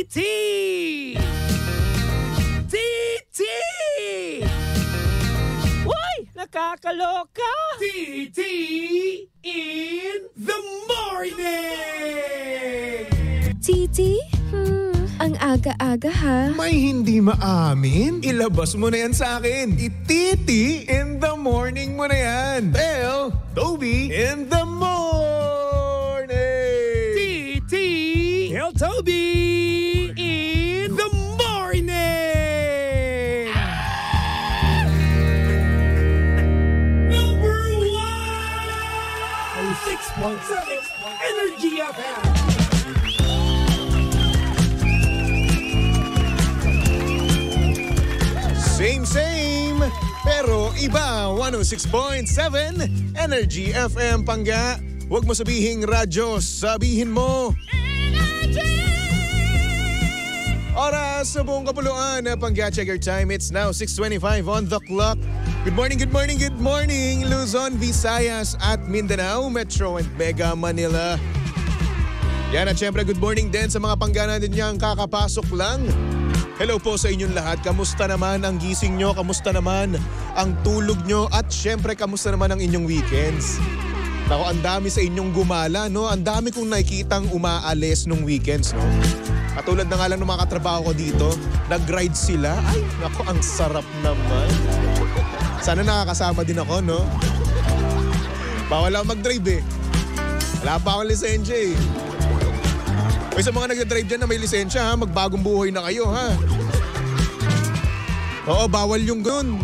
TT! Uy! Nakakaloka! TT in the morning! Titi? Ang aga-aga ha. May hindi maamin? Ilabas mo na yan sa akin. Ititi in the morning mo na yan. Tell Toby in the morning. TT Tell Toby in the morning! Number 1! 6.7 Energy FM! Same, pero iba. 106.7 Energy FM Pangga. Huwag mo sabihing radyo, sabihin mo Energy! Oras sa buong kapuluan na Pangga. Check your time. It's now 6:25 on the clock. Good morning, good morning, good morning Luzon, Visayas at Mindanao, Metro and Mega Manila. Yan at syempre good morning din sa mga Pangga natin niyang kakapasok lang. Hello po sa inyong lahat. Kamusta naman ang gising nyo? Kamusta naman ang tulog nyo? At syempre, kamusta naman ang inyong weekends? Naku, ang dami sa inyong gumala, no? Ang dami kong nakikitang umaalis nung weekends, no? Katulad na nga lang ng mga katrabaho ko dito, nag-ride sila. Ay, naku, ang sarap naman. Sana nakakasama din ako, no? Bawal ako mag-drive, eh. Wala pa akong lisensya, eh. May sa mga nagdadrive dyan na may lisensya ha, magbagong buhay na kayo ha. Oo, bawal yung ganun.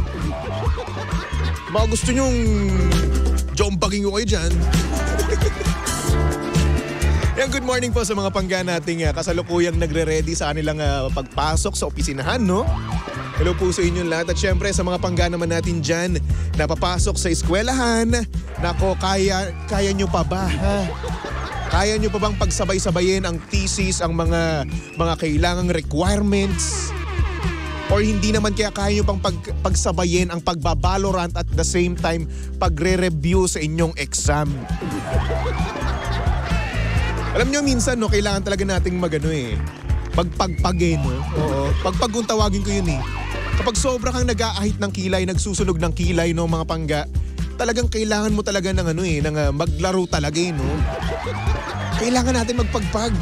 Baka gusto nyong jompagin ko kayo dyan. Yan, good morning po sa mga Pangga nating kasalukuyang nagre-ready sa kanilang pagpasok sa opisinahan, no? Hello po sa inyong lahat at syempre sa mga Pangga naman natin dyan na papasok sa eskwelahan. Nako, kaya nyo pa ba ha? Kaya nyo pa bang pagsabay-sabayin ang thesis, ang mga kailangang requirements? Or hindi naman kaya nyo pang pagsabayin ang pagbabalorant at the same time pagre-review sa inyong exam? Alam nyo minsan no, kailangan talaga nating magpagpagin. No? Oo, pagpag kung tawagin ko yun eh. Kapag sobra kang nag-aahit ng kilay, nagsusunog ng kilay no mga Pangga, talagang kailangan mo talaga ng maglaro talaga no? Kailangan natin magpagpag.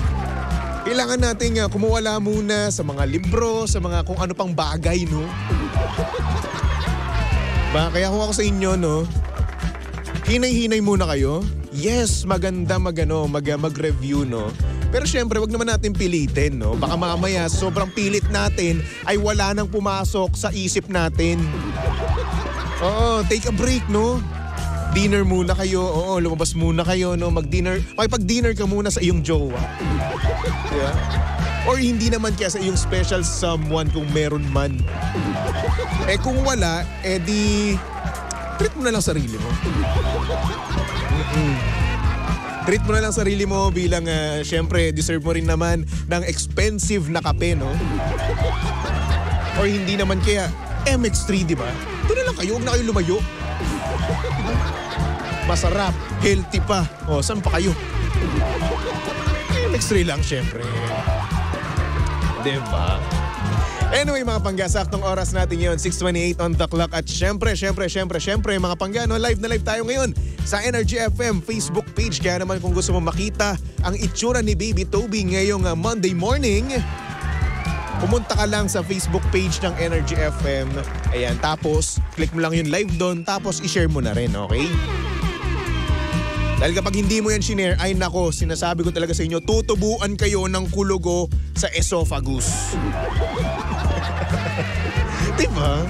Kailangan natin kumuwala muna sa mga libro, sa mga kung ano pang bagay, no? Kaya kung ako sa inyo, no? Hinay-hinay muna kayo. Yes, maganda mag-review, no? Pero syempre, wag naman natin pilitin, no? Baka mamaya, sobrang pilit natin ay wala nang pumasok sa isip natin. Oo, take a break, no? Dinner muna kayo, oo, lumabas muna kayo, no? Mag-dinner, makipag-dinner ka muna sa iyong jowa. Yeah? Or hindi naman kaya sa iyong special someone kung meron man. Eh kung wala, di treat mo na lang sarili mo. Treat mo na lang sarili mo bilang, syempre, deserve mo rin naman ng expensive na kape, no? Or hindi naman kaya, MX3, di ba? Doon na lang kayo, huwag na kayo lumayo. Masarap, healthy pa. O, saan pa kayo? MX3 lang, syempre. Diba? Anyway, mga Pangga, saktong oras natin ngayon, 6:28 on the clock. At syempre, mga Pangga, no, live na live tayo ngayon sa Energy FM Facebook page. Kaya naman kung gusto mo makita ang itsura ni Baby Toby ngayong Monday morning, pumunta ka lang sa Facebook page ng Energy FM. Ayan, tapos click mo lang yung live doon, tapos i-share mo na rin, okay? Dahil kapag hindi mo yan shinare, ay nako, sinasabi ko talaga sa inyo, tutubuan kayo ng kulugo sa esophagus. Diba?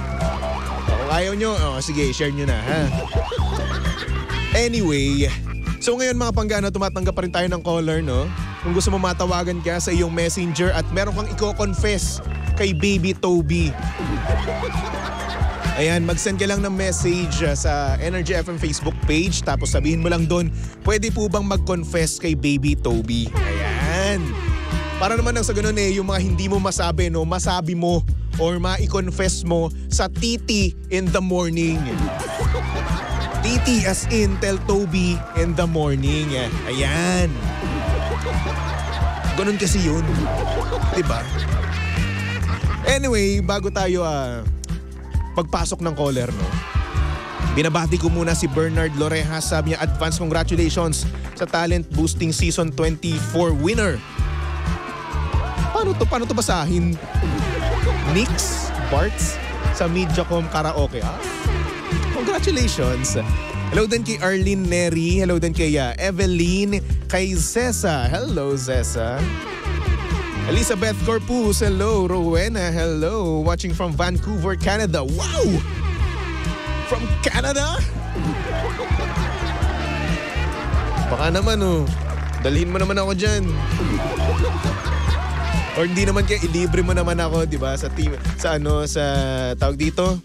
Kung ayaw nyo, sige, share nyo na, ha? Anyway, so ngayon mga Pangga, tumatanggap pa rin tayo ng caller, no? Kung gusto mo matawagan ka sa iyong messenger at meron kang i-confess kay Baby Toby. Ayan, mag-send ka lang ng message sa Energy FM Facebook page, tapos sabihin mo lang doon, pwede po bang mag-confess kay Baby Toby? Ayan. Para naman sa ganun yung mga hindi mo masabi, no, masabi mo or ma-confess mo sa TT in the morning. TT as in Tell Toby in the morning. Ayan. Ganun kasi yun. Diba? Anyway, bago tayo pagpasok ng caller, no? Binabati ko muna si Bernard Lorejas. Sabi niya, advance congratulations sa Talent Boosting Season 24 winner. Paano to basahin? Nix Barts sa Mediacom Karaoke. Congratulations. Hello din kay Arlene Neri. Hello din kay Evelyn. Kay Zessa. Hello, Zessa. Elizabeth Corpus. Hello. Rowena. Hello. Watching from Vancouver, Canada. Wow! From Canada? Baka naman dalhin mo naman ako dyan. Or hindi naman kaya ilibre mo naman ako, di ba? Sa tawag dito.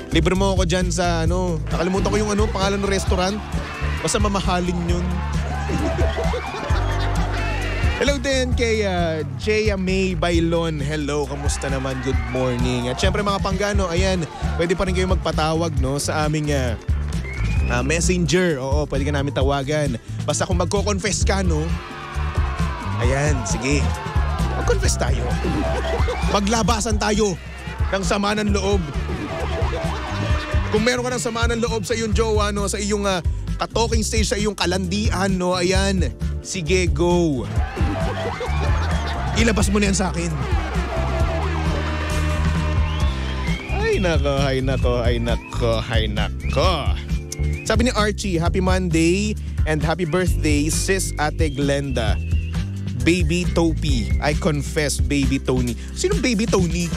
Libre mo ako dyan sa nakalimutan ko yung pangalan ng restaurant. Basta mamahalin yun. Hello din kay Jaya May Bailon. Hello, kamusta naman? Good morning. At syempre mga panggano, ayan, pwede pa rin kayo magpatawag sa aming messenger. Oo, pwede ka namin tawagan. Basta kung magko-confess ka, ayan, sige. Mag-confess tayo. Maglabasan tayo ng sama ng loob. Kung meron ka ng sama ng loob sa iyong jowa, sa iyong ka-talking stage, sa iyong kalandian, ayan, sige, go. Ilabas mo na yan sa akin. Ay nako. Sabi ni Archie, happy Monday and happy birthday, sis Ate Glenda. Baby Topi. I confess, Baby Tony. Sinong Baby Tony?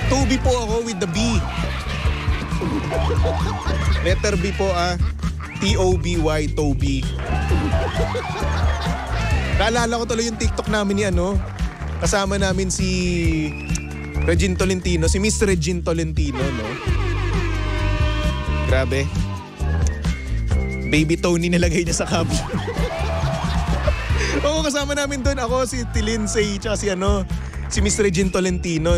Toby po ako with the B. Letter B po T-O-B-Y, Toby. Naalala ko tuloy yung TikTok namin ni kasama namin si Regine Tolentino, si Miss Regine Tolentino, Grabe. Baby Tony nilagay niya sa caption. Oo, kasama namin doon. Ako, si Tilinsay, tsaka si Miss Regine Tolentino,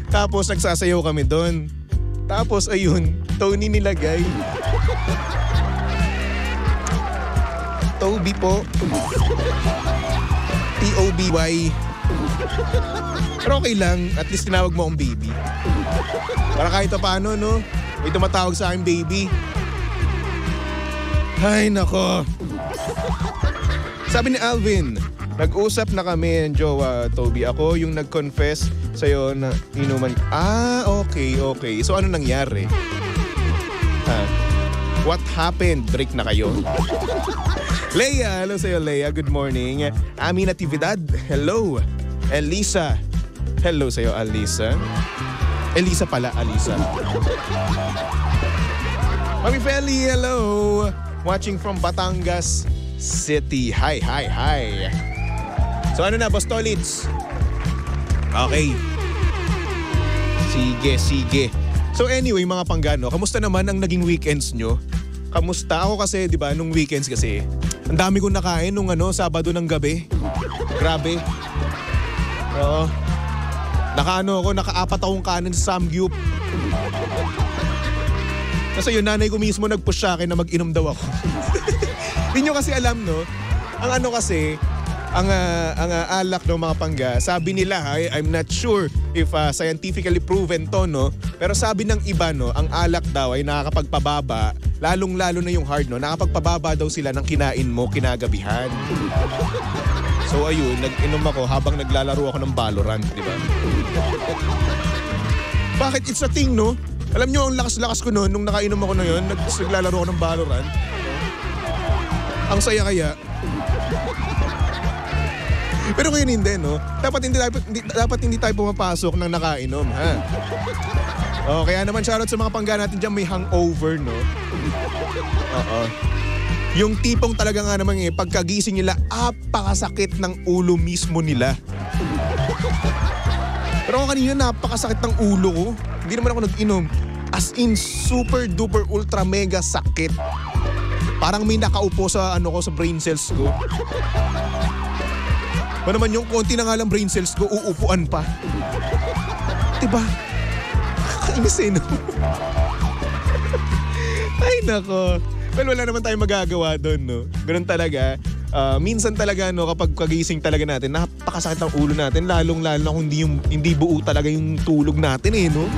Tapos nagsasayaw kami doon. Tapos ayun, Tony nilagay. Toby po. T-O-B-Y. Pero okay lang, at least tinawag mo akong baby. Para kahit paano, may tumatawag sa akin baby. Ay, nako. Sabi ni Alvin, nag-usap na kami ng jowa, Toby. Ako yung nag-confess sa'yo na inuman. Okay. So ano nangyari? What happened? Break na kayo? Leia, hello sa'yo, Leia. Good morning. Ami Natividad, hello. Elisa, hello sa'yo, Alisa. Elisa pala, Alisa. Mami Feli, hello. Watching from Batangas City. Hi. So ano na, Boss Tolits? Okay. Sige. So anyway, mga panggano, kamusta naman ang naging weekends nyo? Kamusta? Ako kasi, di ba, nung weekends kasi, ang dami kong nakain nung Sabado ng gabi. Grabe. Oo. Naka-4 akong kanin sa Samgyup. Kasi yung nanay ko mismo nag-push sa akin na mag-inom daw ako. Hindi nyo kasi alam, ang alak ng mga pangga, sabi nila, I'm not sure if scientifically proven to, pero sabi ng iba, ang alak daw ay nakakapagpababa, lalong-lalo na yung hard, nakakapagpababa daw sila ng kinain mo kinagabihan. So ayun, nag-inom ako habang naglalaro ako ng Valorant, di ba? Bakit? It's a thing, Alam nyo, ang lakas-lakas ko nung nakainom ako na yun, naglalaro ako ng Valorant. Ang saya kaya. Pero ngayon hindi, Dapat hindi tayo pumapasok ng nakainom, ha? Kaya naman shoutout sa mga pangga natin dyan may hangover, Oo. Yung tipong talaga nga naman pagkagising nila, apakasakit ng ulo mismo nila. Pero ako kanina napakasakit ng ulo ko. Hindi naman ako nag-inom. As in, super duper ultra mega sakit. Parang may nakaupo sa sa brain cells ko. Ba naman yung konti na nga lang brain cells ko, uupuan pa. Diba? Kakainis Ay nako. Well, wala naman tayong magagawa doon, Ganun talaga. minsan talaga no, kapag kagising talaga natin, napakasakit ang ulo natin, lalong-lalo na kung hindi buo talaga yung tulog natin no?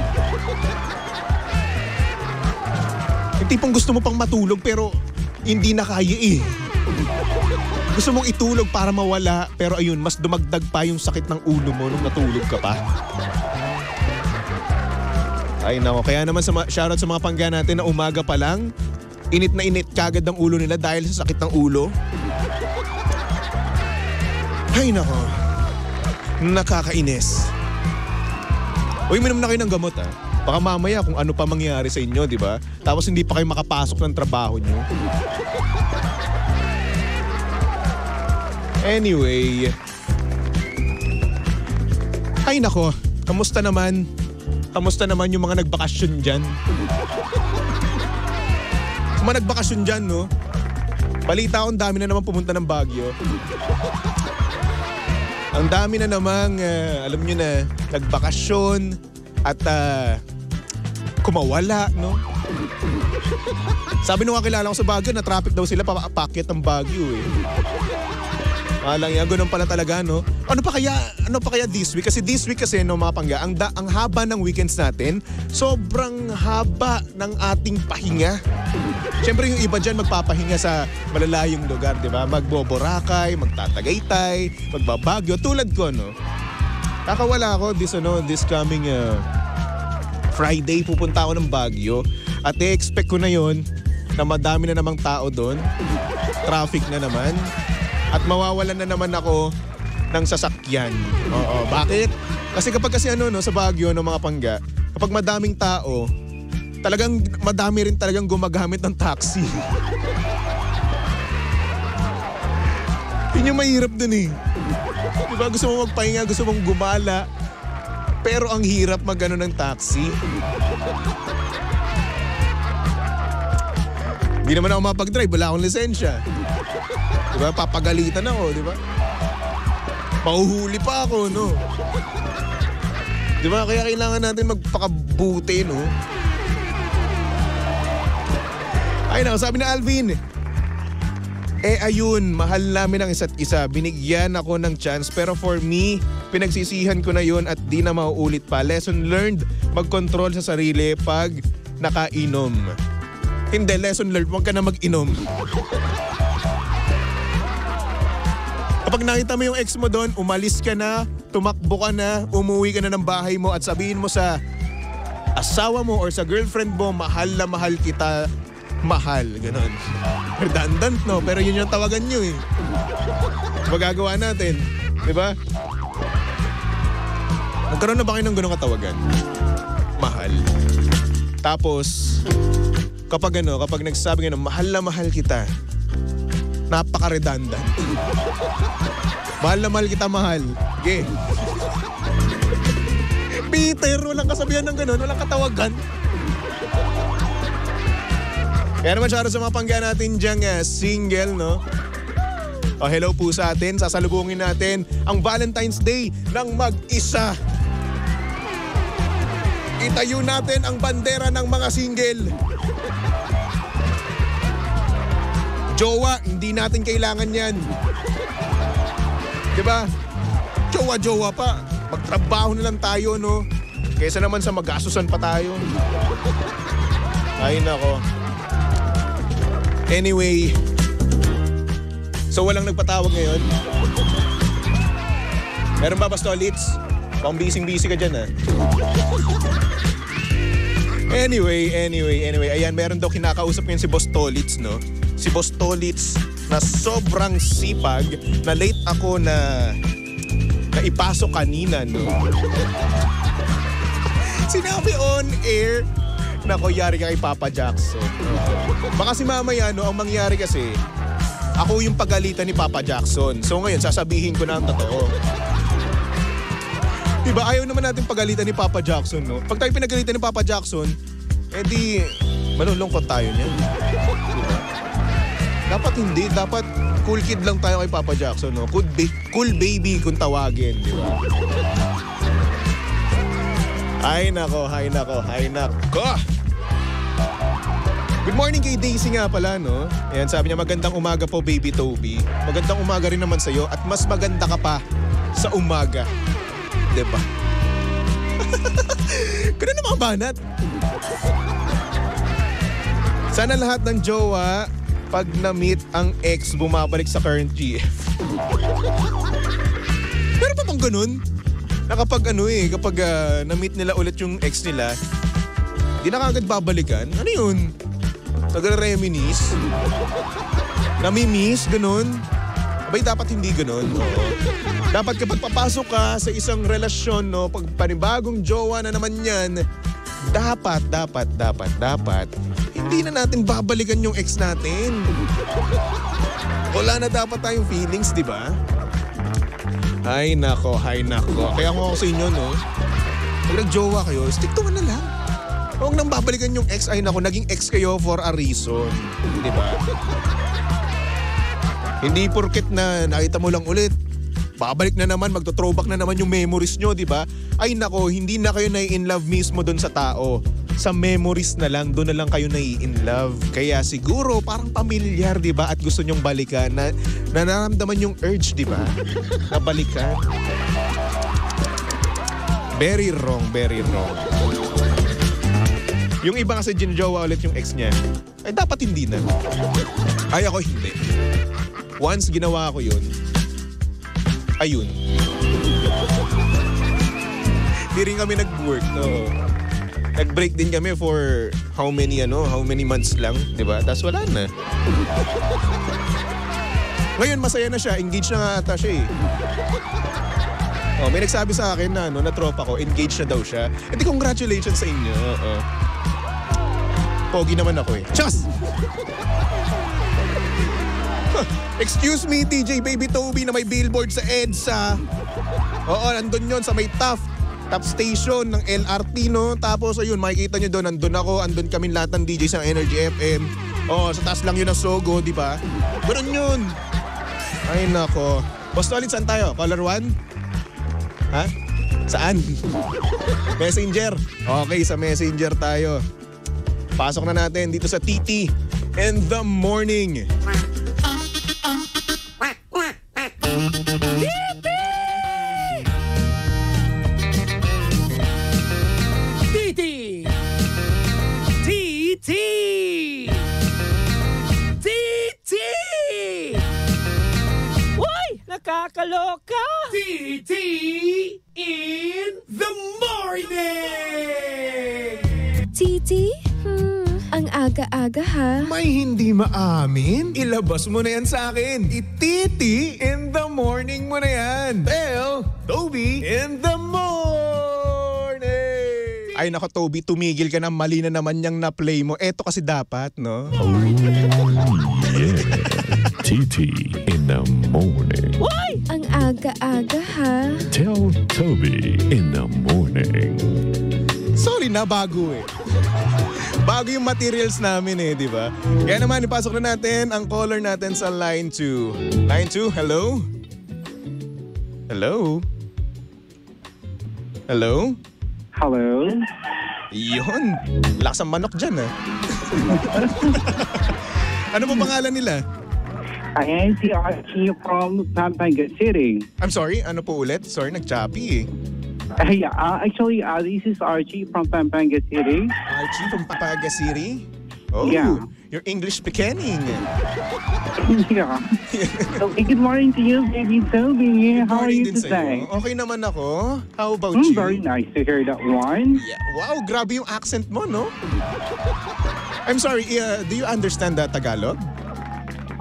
Yung tipong gusto mo pang matulog pero hindi na kaya Gusto mong itulog para mawala, pero ayun, mas dumagdag pa yung sakit ng ulo mo nung natulog ka pa. Ay nako, kaya naman shoutout sa mga pangga natin na umaga pa lang, init na init kagad ang ulo nila dahil sa sakit ng ulo. Ay nako, nakakainis. Uy, minom na kayo ng gamot Baka mamaya kung ano pa mangyari sa inyo, di ba? Tapos hindi pa kayo makapasok ng trabaho nyo. Anyway. Ay nako, kamusta naman? Kamusta naman yung mga nagbakasyon dyan? Yung mga nagbakasyon dyan, no? Balita ko, ang dami na naman pumunta ng Baguio. Ang dami na namang, alam nyo na, nagbakasyon at kumawala, no? Sabi nung kakilala ko sa Baguio, na traffic daw sila papakit ng Baguio Alang yan, ganun pala talaga, no? Ano pa kaya this week? Kasi this week kasi, no, mga pangga, ang haba ng weekends natin, sobrang haba ng ating pahinga. Siyempre yung iba dyan magpapahinga sa malalayong lugar, di ba? Magboboracay, magtatagaytay, magbabagyo, tulad ko, no? Kakawala ako this coming Friday, pupunta ako ng Baguio. At expect ko na yon na madami na namang tao doon. Traffic na naman. At mawawalan na naman ako ng sasakyan. Oo, bakit? Kasi kapag sa Baguio, no, mga pangga, kapag madaming tao, talagang madami rin talagang gumagamit ng taxi. Yun yung mahirap dun Diba, gusto mo magpahinga, gusto mong gumala, pero ang hirap mag-ano ng taxi. Hindi naman ako mapag-drive, wala akong lisensya. Diba? Papagalitan ako, diba? Mahuhuli pa ako, no? Diba? Kaya kailangan natin magpakabuti, no? Ay na, sabi na Alvin, ayun, mahal namin ang isa't isa. Binigyan ako ng chance, pero for me, pinagsisihan ko na yun at di na mauulit pa. Lesson learned, mag-control sa sarili pag nakainom. Hindi, lesson learned, huwag ka na mag-inom. Kapag nakita mo yung ex mo doon, umalis ka na, tumakbo ka na, umuwi ka na ng bahay mo at sabihin mo sa asawa mo or sa girlfriend mo, mahal na mahal kita, mahal. Ganon. Redundant, no? Pero yun yung tawagan nyo Magagawa natin. Diba? Nagkaroon na ba kayo ng ganong katawagan? Mahal. Tapos, kapag nagsasabi mahal na mahal kita, napaka-redundant. Mahal na mahal kita, mahal. Okay. Peter, walang kasabihan ng ganun, walang katawagan. Kaya naman shoutout sa mga pangga natin dyang single, no? Hello po sa atin, sasalubungin natin ang Valentine's Day ng mag-isa. Itayo natin ang bandera ng mga single. Jowa, hindi natin kailangan yan. Diba? Jowa-jowa pa. Magtrabaho na lang tayo, no? Kaysa naman sa magasusan pa tayo. Ay, nako. Anyway, so walang nagpatawag ngayon? Meron ba, Bastolits? Pang busy-busy ka dyan, Anyway. Ayan, meron daw kinakausap ngayon si Boss Tolits, no? Si Boss Tolits na sobrang sipag, na late ako na ipasok kanina, no? Sinabi on air, nako, yari ka kay Papa Jackson. Baka si mamaya, no, ang mangyari kasi, ako yung pagalitan ni Papa Jackson. So ngayon, sasabihin ko na ang totoo. Diba, ayaw naman natin pagalitan ni Papa Jackson, no? Pag tayo pinagalitan ni Papa Jackson, edi malulungkot tayo niyan. Diba? Dapat hindi, dapat cool kid lang tayo kay Papa Jackson, no? Cool baby kung tawagin, di ba? Ay nako. Good morning kay Daisy nga pala, no? Ayan, sabi niya, magandang umaga po, Baby Toby. Magandang umaga rin naman sa'yo at mas maganda ka pa sa umaga. Diba? Ganun na mga banat. Sana lahat ng jowa, pag na-meet ang ex, bumabalik sa current GF. Pero pa bang ganun? Na kapag kapag na-meet nila ulit yung ex nila, di na kagad babalikan? Ano yun? Nagre-reminisce? Nami-miss? Ganun? Abay, dapat hindi ganun. Oo. Dapat kapag papasok ka sa isang relasyon, no, pag panibagong jowa na naman yan, dapat, hindi na natin babalikan yung ex natin. Wala na dapat tayong feelings, di ba? Ay nako. Kaya kung ako sa inyo, no, pag nag-jowa kayo, stick to na lang. Huwag nang babalikan yung ex. Ay nako, naging ex kayo for a reason. Di ba? Hindi porket na nakita mo lang ulit, babalik na naman, magto-throwback na naman yung memories nyo, di ba? Ay nako, hindi na kayo nai-in love mismo doon sa tao. Sa memories na lang, doon na lang kayo nai-in love. Kaya siguro parang pamilyar, di ba? At gusto nyong balikan, na nararamdaman yung urge, di ba? Na balikan. Very wrong. Yung iba kasi ginjowa ulit yung ex niya, ay dapat hindi na. Ay ako hindi. Once ginawa ko yun, ayun. Di rin kami nag-work. No. Nag-break din kami for how many months lang, di ba? Tapos wala na. Ngayon masaya na siya, engaged na nga ata siya eh. Oh, may nagsabi sa akin na na tropa ko, engaged na daw siya. E di congratulations sa inyo. Pogi naman ako eh. Chas! Excuse me, TJ Baby Toby na may billboard sa EDSA. Oo, nandun yun sa may top station ng LRT, no? Tapos ayun, makikita nyo doon, nandun ako, andun kami lahat ng DJs ng Energy FM. Oo, sa taas lang yun ang Sogo, di ba? Ganun yun. Ay nako. Boss Tolit, saan tayo? Caller 1? Ha? Saan? Messenger. Okay, sa Messenger tayo. Pasok na natin dito sa TT in the morning. Uy, nakakaloka. TT in the morning! Titi? Ang aga-aga ha. May hindi maamin? Ilabas mo na yan sa akin. Ititi in the morning mo na yan. Tell Toby in the morning. Ay nako Toby, tumigil ka na, mali na naman yung na-play mo. Eto kasi dapat, no? Oh, yeah. TT in the morning. Uy! Ang aga-aga ha. Tell Toby in the morning. Sorry na, bago eh. Bago yung materials namin eh, di ba? Kaya naman, ipasok na natin ang caller natin sa line 2. Line 2, hello? Hello? Hello? Hello? Yun. Lakas ang manok dyan, ah. Ano po pangalan nila? I am si Archie from Pampanga City. I'm sorry, ano po ulit? Sorry, nag-choppy eh. Actually, this is Archie from Pampanga City. Archie from Pampanga City? Oh, Yeah. you're English speaking. Yeah. Okay, good morning to you, baby Toby. How are you Morning din today? sa'yo. Okay naman ako. How about you? Very nice to hear that one. Yeah. Wow, grabe yung accent mo, no? I'm sorry, do you understand the Tagalog?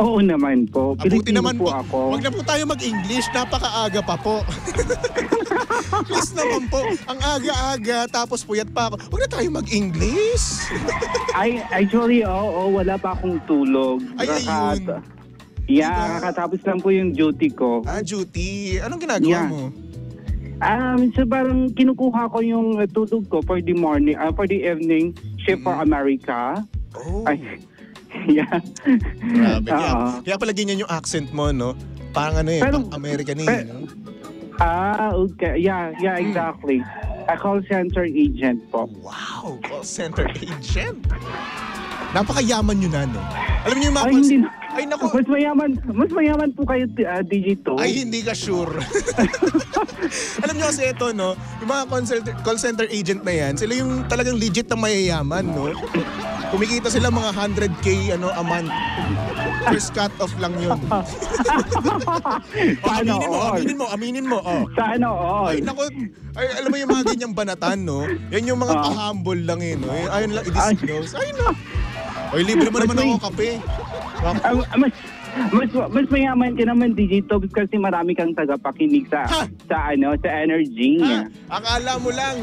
Oo naman po. Abuti Pilipino naman po po. ako. Huwag na po tayo mag-English. Napakaaga pa po. Please naman po. Ang aga-aga, tapos puyat pa ako. Huwag na tayo mag-English. Actually, wala pa akong tulog. Ay, ayun. Yeah, Diba? kakatapos lang po yung duty ko. Duty. Anong ginagawa Yeah. mo? So parang kinukuha ko yung tulog ko for the morning, for the evening shift for America. Oh, Yeah. grabe. Oo. Kaya pala ganyan yung accent mo, no? Parang ano eh, Pero- pang American eh. No? Okay. Yeah, exactly. A call center agent po. Wow, call center agent. Napakayaman nyo na, no? Alam niyo yung mga... Ay, hindi na. Ay, naku. Mas mayaman po kayo, DJ To. Ay, hindi ka sure. Alam niyo kasi ito, no? Yung mga call center agent na yan, sila yung talagang legit na mayayaman, no? Kumikita sila mga 100K a month. First cut off lang yun. Aminin mo. Oh. Sana all. Ay, naku. Ay, alam mo yung mga ganyang banatan, no? Yan yung mga pa-humble lang, eh, no? Ayun lang, i-disclose. Ay, no. Ay, libre mo naman ako kape. Mas mayaman ka naman, DJ Tobs, kasi marami kang tagapakinig sa energy. Akala mo lang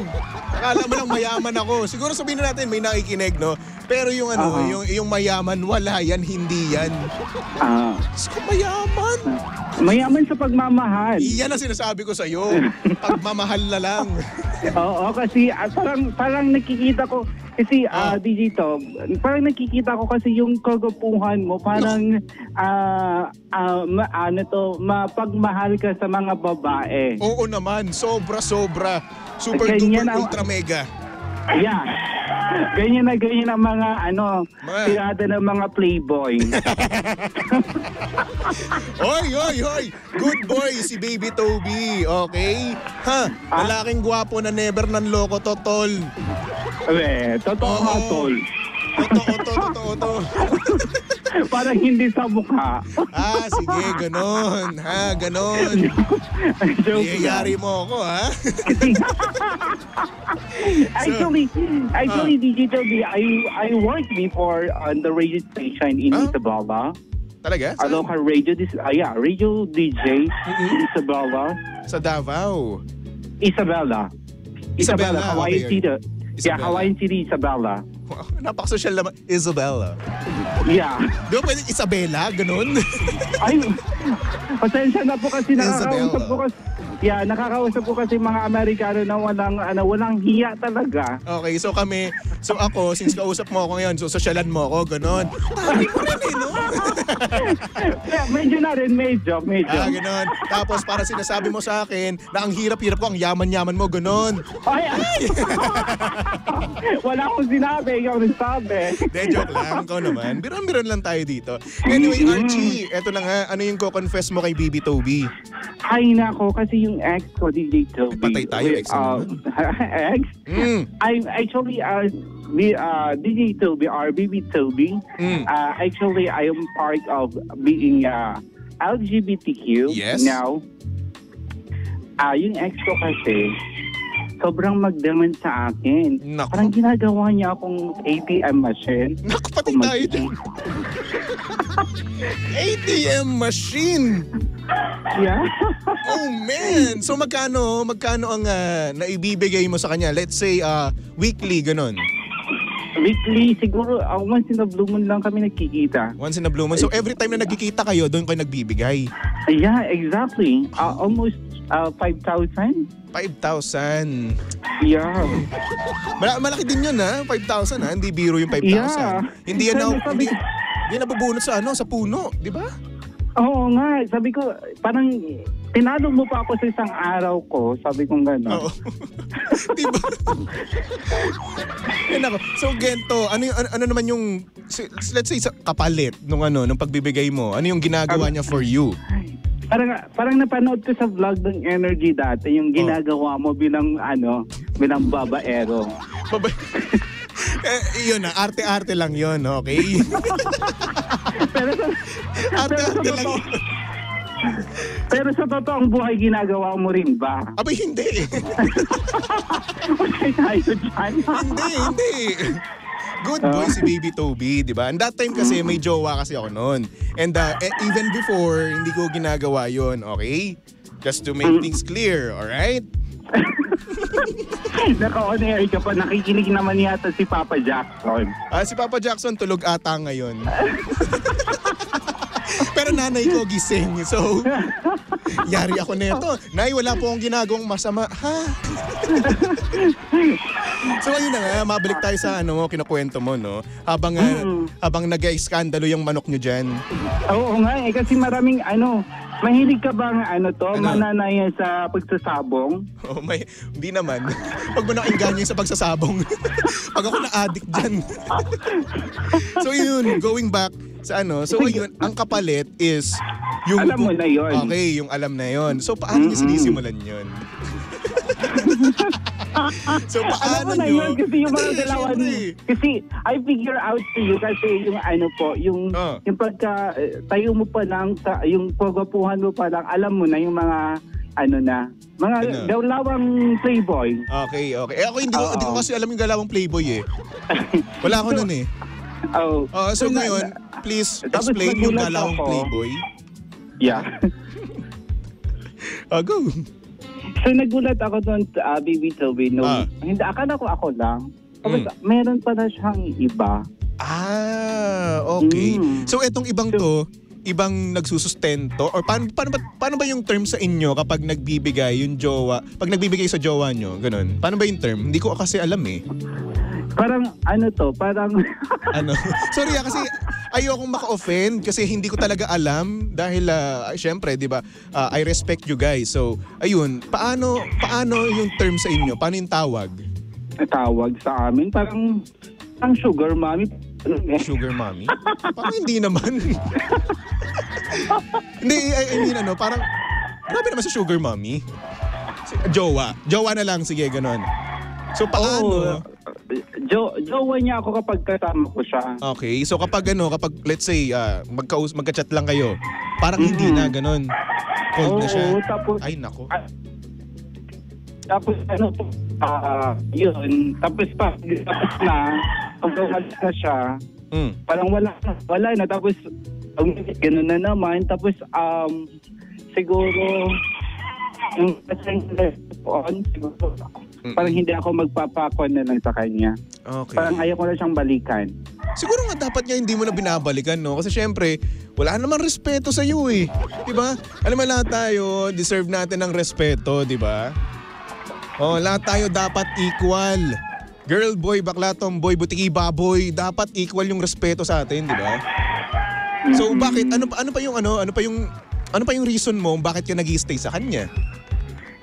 mayaman ako. Siguro sabihin natin may nakikinig, no? Pero yung yung mayaman, wala yan, hindi yan. So, mayaman. Mayaman sa pagmamahal. Iyan ang sinasabi ko sa'yo. Pagmamahal na lang. Oo, kasi parang nakikita ko, kasi DJ Tob, parang nakikita ko kasi yung kagapuhan mo, parang mapagmahal ka sa mga babae. Oo naman, sobra-sobra. Super Ganyan duper ultra mega. Yeah. Ganyan ang mga tirada ng mga playboy. Hoy! Good boy si Baby Toby, okay? Lalaking gwapo na never nanloko to, tol. Totoo nga, tol. Totoo to. Parang hindi sa mukha. Sige, ganon. Ganon. Iyayari mo ako, ha? Actually, DJ Toby, I worked before on the radio station in Isabela. Talaga? Local radio, radio DJ in Isabela. Sa Davao. Isabela, Hawaiian City. Yeah, Hawaiian City, Isabela. Napaka-social naman. Isabela. Yeah. Di ba pwedeng Isabela? Ganun? Ay, pasensya na po kasi nakakausap ko kasi mga Amerikano na walang hiya talaga. Okay, so ako, since kausap mo ako ngayon, so sosyalan mo ako, ganun. Tari mo rin no? Medyo na rin, medyo. Ganun. Tapos para sinasabi mo sa akin na ang hirap-hirap ko, ang yaman-yaman mo, ganun. Ay! Wala akong sinabi, ikaw nagsabi. De, joke lang, ikaw naman. Biron-biron lang tayo dito. Anyway, Archie, eto na nga, ano yung ko-confess mo kay Baby Toby? Ay nako, kasi yung ex ko, DJ Toby. Patay tayo, ex naman. Ex? I'm actually, DJ Toby or Baby Toby. Actually, I am part of being LGBTQ. Yes. Now, yung ex ko kasi, sobrang magdemand sa akin. Naku. Parang ginagawa niya akong ATM machine. Naku, patay tayo dyan. ATM machine! Yeah. Oh man! So magkano ang naibibigay mo sa kanya? Let's say weekly, ganun. Weekly, siguro once in a blue moon lang kami nagkikita. Once in a blue moon. So every time na nagkikita kayo, doon kayo nagbibigay? Yeah, exactly. Almost 5,000. 5,000. Yeah. Malaki din yun, ha? 5,000, ha? Hindi biro yung 5,000. Yeah. Hindi nabubunot sa puno, di ba? Oo nga, sabi ko, parang tinalo mo pa ako sa isang araw ko, sabi kong gano'n. Oo. Diba? So, Gento, ano naman yung, let's say, kapalit nung pagbibigay mo? Ano yung ginagawa niya for you? Parang napanood ko sa vlog ng Energy dati, yung ginagawa mo bilang babaero. Yun na, arte-arte lang yun, okay? Arte-arte lang yun. Pero sa totoong buhay, ginagawa mo rin ba? Abay, hindi. Okay tayo dyan. Hindi. Good boy si Baby Toby, di ba? And that time kasi may jowa kasi ako noon. And even before, hindi ko ginagawa yon, okay? Just to make things clear, alright? Naka-on-air ka pa, nakikinig naman yata si Papa Jackson. Si Papa Jackson tulog ata ngayon. Pero nanay ko gising. So, yari ako neto. Nay, wala po akong ginagawang masama. Ha? So, ayun na nga, mabalik tayo sa kinukwento mo, no? Habang nag-iskandalo yung manok nyo dyan. Oo nga, kasi maraming Mahilig ka bang mananayan sa pagsasabong? Oh, hindi naman. Pag mo nakinganyo sa pagsasabong. Pag ako na-addict dyan. So yun, going back sa so yun, ang kapalit is yung... Alam mo na yun. Okay, yung alam na yun. So paano niyo sinisimulan yun? So paano alam mo na nyo? yun kasi yung mga dalawa kasi I figure out to you kasi yung yung pagka tayo mo pa lang yung pagwapuhan mo pa lang alam mo na yung mga galawang playboy. Okay. Ako hindi ko kasi alam yung galawang playboy eh. Wala ako nun eh. So ngayon, please explain yung galawang playboy. Yeah. Go. So nagulat ako doon, Baby Toby, hindi, akala ko ako lang. Tapos meron pa na siyang iba. Okay. So etong ibang to, ibang nagsusustento or paano ba yung term sa inyo kapag nagbibigay yung jowa, pag nagbibigay sa jowa nyo, ganun? Paano ba yung term? Hindi ko kasi alam eh. Parang parang... Sorry kasi ayokong maka-offend kasi hindi ko talaga alam dahil syempre, di ba, I respect you guys. So, ayun, paano yung term sa inyo? Paano yung tawag? Tawag sa amin, parang ang sugar mommy. Sugar mommy? Parang hindi naman. Hindi, I mean parang, grabe naman sa sugar mommy. Jowa na lang, sige, ganon. So, paano? Jowa niya ako kapag kasama ko siya. Okay, so kapag let's say magka-chat lang kayo, parang hindi na ganon. Cold na siya. Tapos, ay nako. Tapos yun. Tapos na, pag umalis na siya, parang wala na. Tapos, gano'n na naman. Tapos, siguro, yung siguro, parang hindi ako magpapakon na lang sa kanya. Okay. Parang ayaw ko na siyang balikan. Siguro nga dapat niya hindi mo na binabalikan, no? Kasi syempre, wala namang respeto sa iyo eh. 'Di ba? Alam mo, lahat tayo deserve natin ng respeto, 'di ba? Lahat tayo dapat equal. Girl, boy, bakla, tomboy, butiki, baboy, dapat equal yung respeto sa atin, 'di ba? So bakit ano pa yung reason mo bakit ka nag-i-stay sa kanya?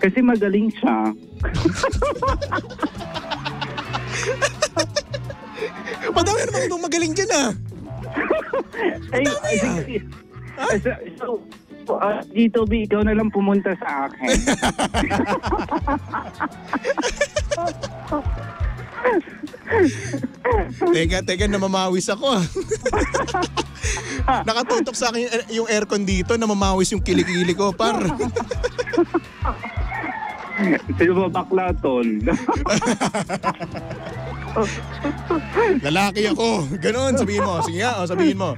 Kasi magaling siya. Madami naman itong magaling dyan So, dito, B, ikaw na lang pumunta sa akin. Teka, namamawis ako. Nakatutok sa akin yung aircon dito, namamawis yung kilikili ko, par. Sino ba bakla, tol? Lalaki ako. Ganon, sabihin mo. Sige nga, sabihin mo.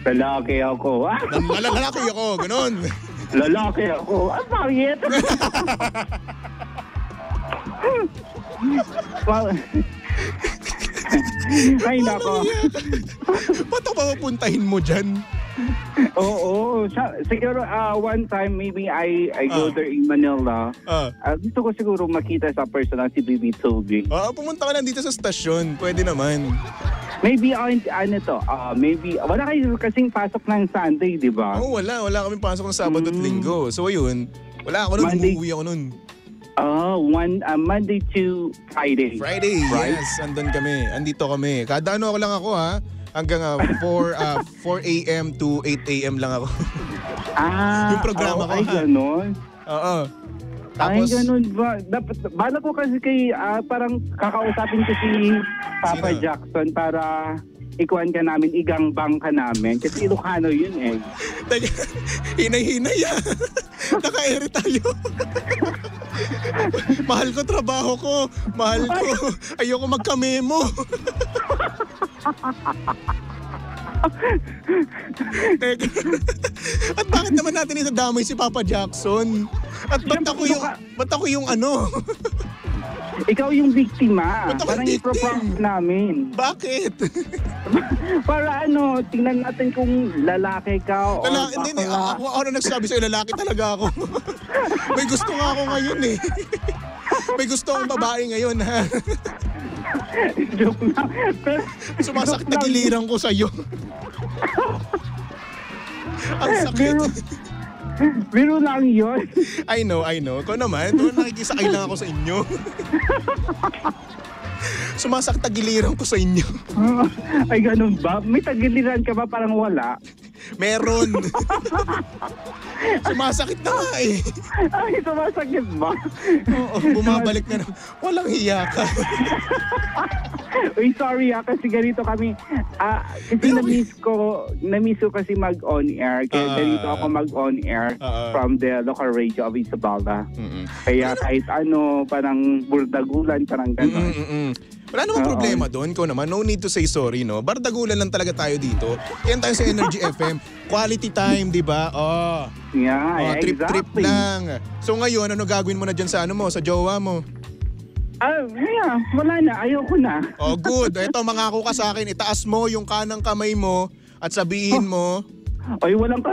Lalaki ako. Lalaki ako, ganon. Lalaki ako. Bakit? Ay, nako. Ba't ako papuntahin mo dyan? Oo. Siguro one time maybe I go there in Manila. Gusto ko siguro makita sa personal si Baby Toby. Pumunta ka lang dito sa stasyon. Pwede naman. Maybe maybe wala kayo kasing pasok ng Sunday, di ba? Wala kaming pasok ng Sabado at Linggo. So ayun, wala ako nun, umuwi ako nun. Monday to Friday. Friday, right? Yes, andito kami. Kada ako lang ako hanggang 4 a.m. to 8 a.m. lang ako. Yung programa ko. Ay, gano'n? Oo. Tapos, ay, gano'n ba? Bala ko kasi parang kakausapin ko si Papa Sino? Jackson para ikuan ka namin, igangbang ka namin. Kasi Ilocano yun eh. Hinay-hinay Naka-ere tayo. Mahal ko trabaho ko. Mahal ko. Ayoko magkamemo. Teka. At bakit naman natin itadamay si Papa Jackson? At ba't ako yung Ikaw yung biktima. Parang i-propose namin. Bakit? Para tingnan natin kung lalaki ka o Hindi. Ako na nagsabi sa'yo, lalaki talaga ako. May gusto nga ako ngayon eh. May gusto akong babae ngayon ha. Joke lang. Sumasakit na giliran ko sa'yo. Ang sakit. Biro lang yun. I know. Ikaw naman, doon nakikisakay lang ako sa inyo. Sumasakit tagiliran ko sa inyo. Ay, ganun ba? May tagiliran ka ba? Parang wala. Meron. Sumasakit na nga eh. Ay, sumasakit ba? Oo, bumabalik na. Walang hiya ka. Uy, sorry kasi ganito kami. Kasi na-miss ko kasi mag-on air. Kaya ganito ako mag-on air from the local radio of Isabela. Kaya kahit ano, parang burdagulan, parang gano'n. Wala namang problema doon. Ikaw naman, no need to say sorry, no? Bardagulan lang talaga tayo dito. Yan tayo sa Energy FM. Quality time, di ba? Yeah, trip-trip exactly. lang. So ngayon, ano gagawin mo na dyan sa sa jowa mo? Yeah, wala na. Ayoko na. Oh, good. Ito, mangako ka sa akin. Itaas mo yung kanang kamay mo at sabihin mo. Ay, walang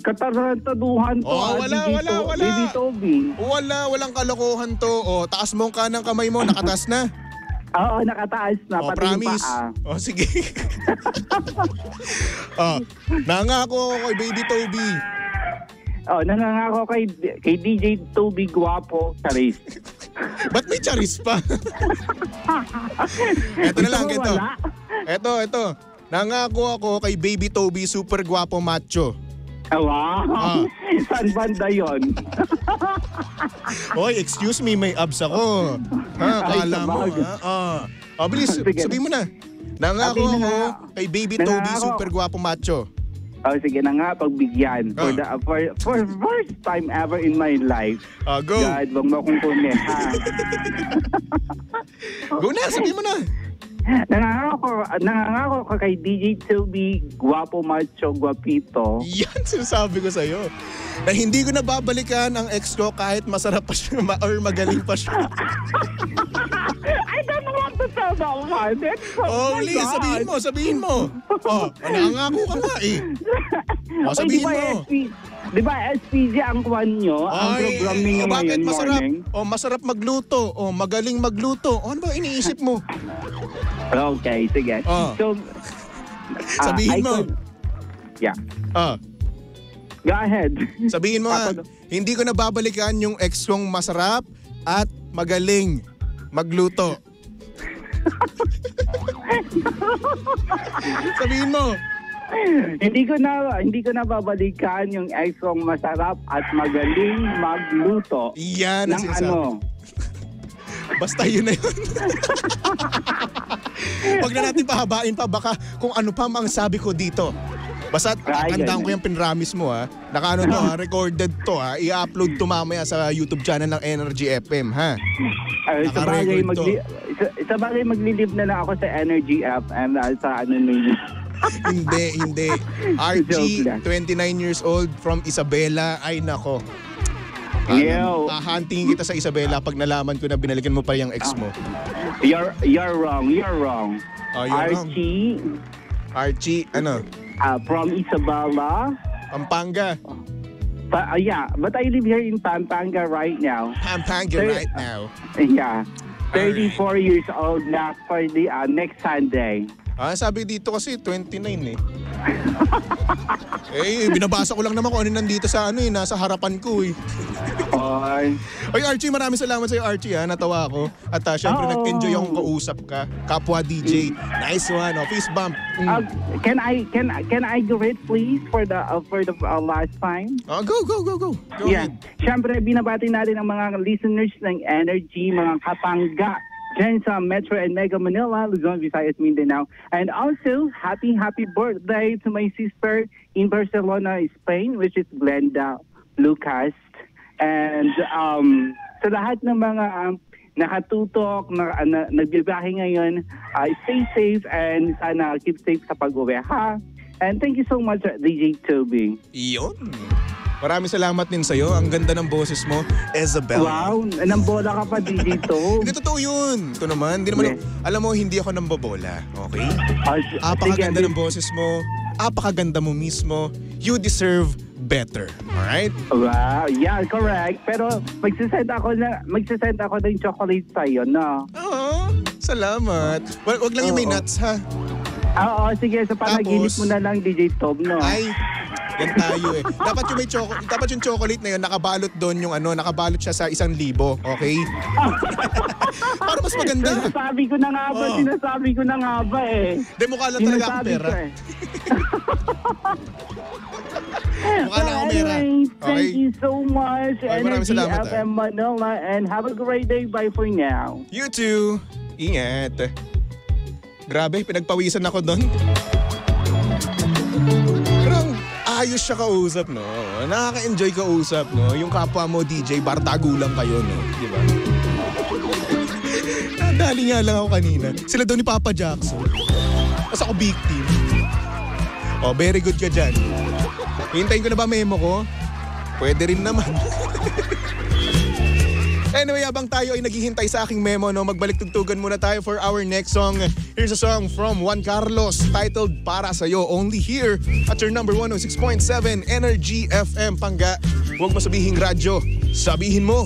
katarantaduhan to. Wala. Baby Toby. Walang kalokohan to. Taas mo yung kanang kamay mo. Nakataas na. Oo, nakataas na. Pati Promise. yung paa. Sige. Nangako ako kay Baby Toby. Nangangako kay DJ Toby Guapo Charis. Ba't may charis pa? Ito na lang, ito. Ito. Nangako ako kay Baby Toby Super Guapo Macho. Wow! Saan banda yun? Oy, excuse me, may abs ako. Kala mo, bilis, sabihin mo na. Nangako ako kay Baby Toby Super Guapo Macho. Sige na nga, pagbigyan. For first time ever in my life. Go. God, wag mo akong pumeha. Go na, sabihin mo na. Nangangako ka kay DJ Toby Guapo Macho Guapito. Yan, sinasabi ko sa'yo. Na hindi ko na babalikan ang ex ko kahit masarap pa siya or magaling pa siya. I don't want to tell that one. Please, sabihin mo. Nangangako ka nga eh. Sabihin mo. Di ba SPG ang kwan nyo? Ang program ninyo ngayon morning? Masarap magluto. Magaling magluto. Ano ba iniisip mo? Okay, sige. So, sabihin mo. Yeah. Go ahead. Sabihin mo hindi ko na babalikan yung ex kong masarap at magaling magluto. Sabihin mo. Hindi ko na babalikan yung ex kong masarap at magaling magluto. Yan ang sinasabi. Basta yun na yun. Huwag na natin pahabain pa. Baka kung ano pa ang sabi ko dito. Basta tandaan ko yung pinramis mo ha. Nakaano to recorded to ha. I-upload to mamaya sa YouTube channel ng Energy FM ha. Sa bagay maglilib na lang ako sa Energy FM sa ano nyo. Hindi. RG, 29 years old from Isabela. Ay nako. Huntingin kita sa Isabela pag nalaman ko na binalikan mo pa yung ex mo. You're wrong. Archie, ano? From Isabela. Pampanga. Yeah, but I live here in Pampanga right now. Right now. Yeah. 34 years old na for the next Sunday. Sabi dito kasi 29 eh. Binabasa ko lang naman kung ano nandito sa nasa harapan ko eh. Oy Archie, maraming salamat sa'yo Archie ha. Natawa ako. At syempre nag-enjoy akong kausap ka. Kapwa DJ. Nice one. Fist bump. Can I do it please for the last time? Go Yeah. ahead. Syempre binabati natin ang mga listeners ng Energy, mga kapangga dyan sa Metro and Mega Manila, Luzon, Visayas, Mindanao. And also, happy birthday to my sister in Barcelona, Spain, which is Glenda Lucas. And sa lahat ng mga nakatutok, nagbibiyahe ngayon, stay safe and sana keep safe sa pag-uwi, ha? And thank you so much, DJ Toby. Iyon. Maraming salamat din sa'yo. Ang ganda ng boses mo, Isabela. Wow, nambola ka pa, DJ To. Hindi, totoo yun. Ito naman, alam mo, hindi ako nambobola. Okay? Apakaganda ng boses mo. Apakaganda mo mismo. You deserve better. Alright? Wow, yeah, correct. Pero magsisend ako ng chocolate sa'yo, no? Oo, salamat. Wag lang yung may nuts, ha? Oo, sige. Sa panaginip Tapos, mo na lang, DJ Tom, no? Ay, Yan tayo eh. Dapat yung chocolate na yun, nakabalot doon yung nakabalot siya sa 1,000. Okay? Para mas maganda. Sinasabi ko na nga ba eh. Di mukha lang talaga akong pera. Mukha lang akong pera. Thank you so much. Maraming salamat. FM Manila, and have a great day. Bye for now. You too. Ingat. Grabe, pinagpawisan ako doon. Pero ayos siya kausap, no? Nakaka-enjoy kausap, no? Yung kapwa mo, DJ, bardago lang kayo, no? Di ba? Nadali nga lang ako kanina. Sila daw ni Papa Jackson. Tapos ako victim. Oh, very good ka dyan. Hintayin ko na ba memo ko? Pwede rin naman. Anyway, habang tayo ay naghihintay sa aking memo, no, magbalik tugtugan muna tayo for our next song. Here's a song from Juan Carlos titled Para Sa'yo, only here at your number 106.7 Energy FM. Pangga, huwag mo sabihing radyo, sabihin mo.